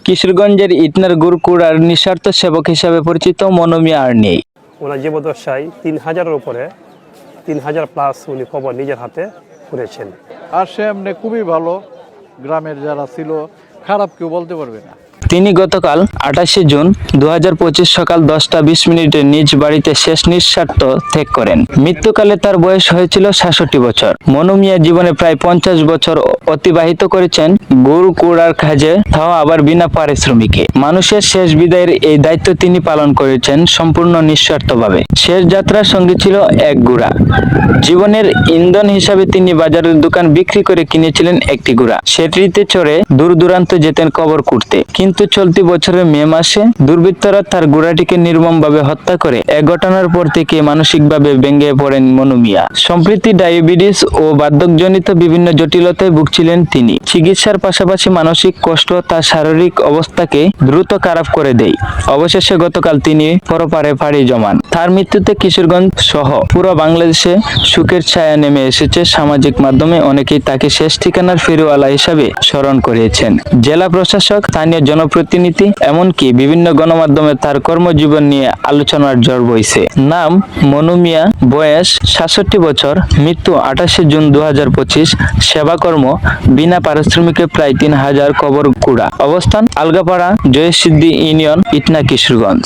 কিশোরগঞ্জের ইটনার গুরকুড়ার নিঃস্বার্থ সেবক হিসাবে পরিচিত মনু মিয়া আর নেই। ওনার জীবদ্দশায় ৩,০০০-এর উপরে ৩,০০০ প্লাস উনি কবর নিজের হাতে করেছেন। আর সে এমনি খুবই ভালো, গ্রামের যারা ছিল খারাপ কেউ বলতে পারবে না। তিনি গতকাল ২৮শে জুন ২০২৫ সকাল ১০টা ২০ নিজ বাড়িতে শেষ নিঃস্বার্থ ত্যাগ করেন। মৃত্যুকালে তার বয়স হয়েছিল ৬৭ বছর। মনু মিয়া জীবনে প্রায় ৫০ বছর অতিবাহিত করেছেন গুরকুড়ার কাজে, তাও আবার বিনা পারিশ্রমিকে। মানুষের শেষ বিদায়ের এই দায়িত্ব তিনি পালন করেছেন সম্পূর্ণ নিঃস্বার্থভাবে। শেষ যাত্রার সঙ্গে ছিল এক ঘোড়া। জীবনের ইন্ধন হিসাবে তিনি বাজারের দোকান বিক্রি করে কিনেছিলেন একটি ঘোড়া। সেটিতে চড়ে দূর দূরান্ত যেতেন কবর খুঁড়তে। কিন্তু চলতি বছরের মে মাসে দুর্বৃত্তরা তার ঘোড়াটিকে নির্মমভাবে হত্যা করে। এ ঘটনার পর থেকে মানসিকভাবে ভেঙে পড়েন মনু মিয়া। সম্প্রতি ডায়াবেটিস ও বার্ধক্যজনিত বিভিন্ন জটিলতায় ভুগছিলেন তিনি। চিকিৎসার পাশাপাশি মানসিক কষ্ট তার শারীরিক অবস্থাকে দ্রুত খারাপ করে দেয়। অবশেষে গতকাল তিনি পরপারে পাড়ি জমান। তার মৃত্যুতে কিশোরগঞ্জ সহ পুরো বাংলাদেশে শোকের ছায়া নেমে এসেছে। সামাজিক মাধ্যমে অনেকেই তাকে শেষ ঠিকানার ফেরিওয়ালা হিসাবে স্মরণ করিয়েছেন। জেলা প্রশাসক, স্থানীয় জনপ্রতিনিধি, এমনকি বিভিন্ন গণমাধ্যমে তার কর্মজীবন নিয়ে আলোচনার ঝড় বইছে। নাম মনু মিয়া, বয়স ৬৭ বছর, মৃত্যু ২৮শে জুন ২০২৫, সেবাকর্ম বিনা পারিশ্রমিকে প্রায় ৩,০০০ কবর কুড়া। অবস্থান আলগাপাড়া, জয়সিদ্ধি ইউনিয়ন, ইটনা, কিশোরগঞ্জ।